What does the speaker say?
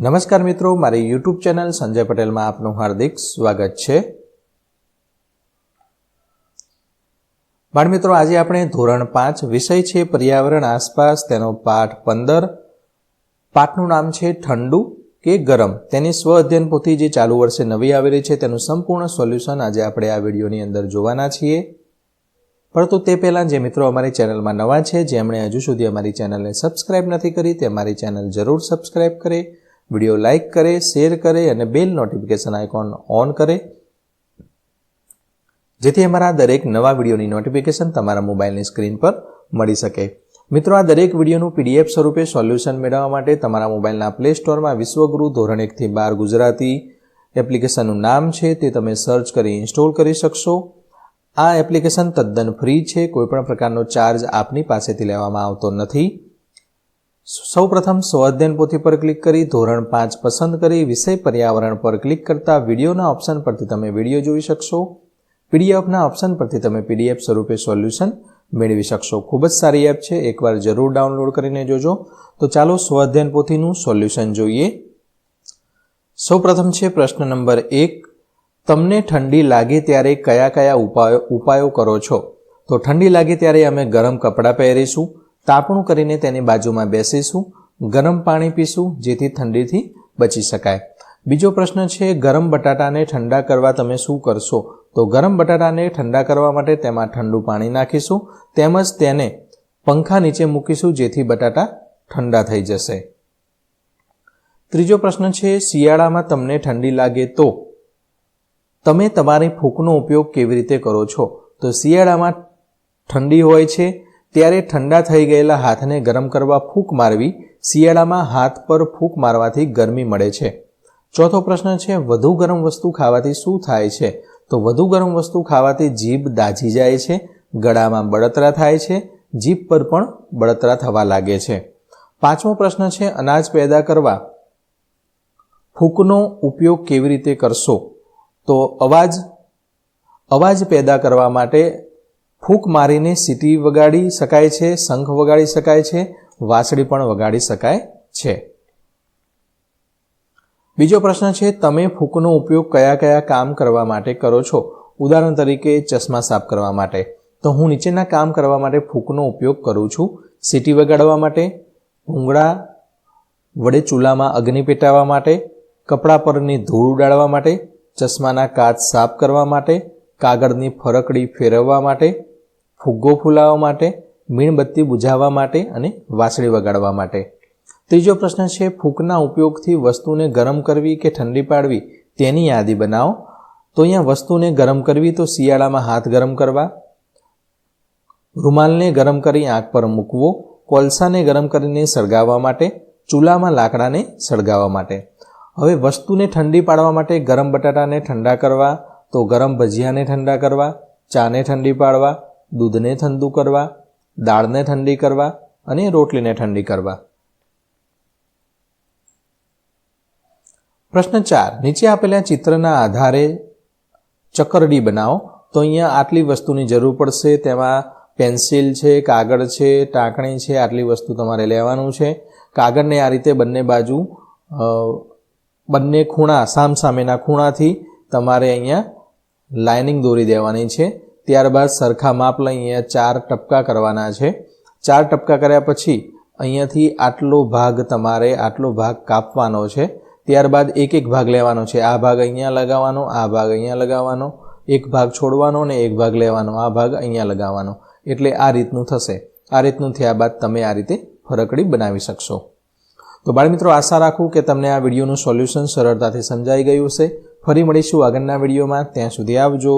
નમસ્કાર મિત્રો, મારી યુટ્યુબ ચેનલ સંજય પટેલમાં આપનું હાર્દિક સ્વાગત છે। બાળમિત્રો, આજે આપણે ધોરણ 5 વિષય છે પર્યાવરણ આસપાસ, તેનો પાઠ 15, પાઠનું નામ છે ઠંડુ કે ગરમ। તેની સ્વ અધ્યયન પોથી જે ચાલુ વર્ષે નવી આવેલી છે તેનું સંપૂર્ણ સોલ્યુશન આજે આપણે આ વિડીયોની અંદર જોવાના છીએ। પરંતુ તે પહેલાં જે મિત્રો અમારી ચેનલમાં નવા છે, જેમણે હજુ સુધી અમારી ચેનલને સબસ્ક્રાઇબ નથી કરી, તે અમારી ચેનલ જરૂર સબસ્ક્રાઇબ કરે, વિડીયો લાઇક કરે, શેર કરે અને બેલ નોટિફિકેશન આઇકોન ઓન કરે, જેથી અમારા દરેક નવા વિડીયોની નોટિફિકેશન તમારા મોબાઈલની સ્ક્રીન પર મળી શકે। મિત્રો, આ દરેક વિડીયોનું PDF સ્વરૂપે સોલ્યુશન મેળવવા માટે તમારા મોબાઈલના પ્લે સ્ટોરમાં વિશ્વગુરુ ધોરણ 1 થી 12 ગુજરાતી એપ્લિકેશનનું નામ છે તે તમે સર્ચ કરી ઇન્સ્ટોલ કરી શકશો। આ એપ્લિકેશન તદ્દન ફ્રી છે, કોઈપણ પ્રકારનો ચાર્જ આપની પાસેથી લેવામાં આવતો નથી। સૌપ્રથમ સ્વઅધ્યયન પોથી પર ક્લિક કરી ધોરણ 5 પસંદ કરી વિષય પર્યાવરણ પર ક્લિક કરતા વિડીયોના ઓપ્શન પરથી તમે વિડીયો જોઈ શકશો। પીડીએફના ઓપ્શન પરથી તમે PDF સ્વરૂપે સોલ્યુશન મેળવી શકશો। ખૂબ જ સારી એપ છે, એકવાર જરૂર ડાઉનલોડ કરીને જોજો। તો ચાલો સ્વઅધ્યયન પોથીનું સોલ્યુશન જોઈએ। સૌપ્રથમ છે પ્રશ્ન નંબર 1, તમને ઠંડી લાગે ત્યારે કયા કયા ઉપાયો કરો છો? તો ઠંડી લાગે ત્યારે અમે ગરમ કપડાં પહેરીશું, તાપણું કરીને તેની બાજુમાં બેસીશું, ગરમ પાણી પીશું જેથી ઠંડીથી બચી શકાય। બીજો પ્રશ્ન છે, ગરમ બટાટાને ઠંડા કરવા તમે શું કરશો? તો ગરમ બટાટાને ઠંડા કરવા માટે તેમાં ઠંડુ પાણી નાખીશું, તેમજ તેને પંખા નીચે મૂકીશું જેથી બટાટા ઠંડા થઈ જશે। ત્રીજો પ્રશ્ન છે, શિયાળામાં તમને ઠંડી લાગે તો તમે તમારી ફૂંકનો ઉપયોગ કેવી રીતે કરો છો? તો શિયાળામાં ઠંડી હોય છે ત્યારે ઠંડા થઈ ગયેલા હાથને ગરમ કરવા ફૂંક મારવી। શિયાળામાં હાથ પર ફૂંક મારવાથી ગરમી મળે છે। ચોથો પ્રશ્ન છે, વધુ ગરમ વસ્તુ ખાવાથી શું થાય છે? તો વધુ ગરમ વસ્તુ ખાવાથી જીભ દાઝી જાય છે, ગળામાં બળતરા થાય છે, જીભ પર પણ બળતરા થવા લાગે છે। પાંચમો પ્રશ્ન છે, અનાજ પેદા કરવા ફૂંકનો ઉપયોગ કેવી રીતે કરશો? તો અવાજ પેદા કરવા માટે ફૂંક મારીને સીટી વગાડી શકાય છે, શંખ વગાડી શકાય છે, વાંસળી પણ વગાડી શકાય છે। બીજો પ્રશ્ન છે, તમે ફૂંકનો ઉપયોગ કયા કયા કામ કરવા માટે કરો છો? ઉદાહરણ તરીકે ચશ્મા સાફ કરવા માટે। તો હું નીચેના કામ કરવા માટે ફૂંકનો ઉપયોગ કરું છું: સીટી વગાડવા માટે, ભૂંગળા વડે ચૂલામાં અગ્નિ પેટાવવા માટે, કપડા પરની ધૂળ ઉડાડવા માટે, ચશ્માના કાચ સાફ કરવા માટે, કાગળની ફરકડી ફેરવવા માટે, ફુગ્ગો ફૂલાવવા માટે, મીણબત્તી બુઝાવવા માટે અને વાંસળી વગાડવા માટે। ત્રીજો પ્રશ્ન છે, ફૂંકના ઉપયોગથી વસ્તુને ગરમ કરવી કે ઠંડી પાડવી તેની યાદી બનાવો। તો અહીંયા વસ્તુને ગરમ કરવી તો શિયાળામાં હાથ ગરમ કરવા, રૂમાલને ગરમ કરી આંખ પર મૂકવો, કોલસાને ગરમ કરીને સળગાવવા માટે, ચૂલામાં લાકડાને સળગાવવા માટે। હવે વસ્તુને ઠંડી પાડવા માટે ગરમ બટાટાને ઠંડા કરવા, તો ગરમ ભજીયાને ઠંડા કરવા, ચાને ઠંડી પાડવા, દૂધને ઠંડુ કરવા, દાળને ઠંડી કરવા અને રોટલીને ઠંડી કરવા। પ્રશ્ન 4, નીચે આપેલા ચિત્રના આધારે ચકરડી બનાવો। તો અહીંયા આટલી વસ્તુની જરૂર પડશે, તેમાં પેન્સિલ છે, કાગળ છે, ટાંકણી છે, આટલી વસ્તુ તમારે લેવાનું છે। કાગળને આ રીતે બંને બાજુ બંને ખૂણા સામસામેના ખૂણાથી તમારે અહીંયા લાઇનિંગ દોરી દેવાની છે। ત્યારબાદ સરખા માપ લઈ અહીંયા 4 ટપકા કરવાના છે। 4 ટપકા કર્યા પછી અહીંયાથી આટલો ભાગ કાપવાનો છે। ત્યારબાદ એક ભાગ લેવાનો છે, આ ભાગ અહીંયા લગાવવાનો, આ ભાગ અહીંયા લગાવવાનો, એક ભાગ છોડવાનો અને એક ભાગ લેવાનો, આ ભાગ અહીંયા લગાવવાનો, એટલે આ રીતનું થશે। આ રીતનું થયા બાદ તમે આ રીતે ફરકડી બનાવી શકશો। તો બાળમિત્રો, આશા રાખું કે તમને આ વિડીયોનું સોલ્યુશન સરળતાથી સમજાઈ ગયું હશે। ફરી મળીશું આગળના વિડીયોમાં, ત્યાં સુધી આવજો।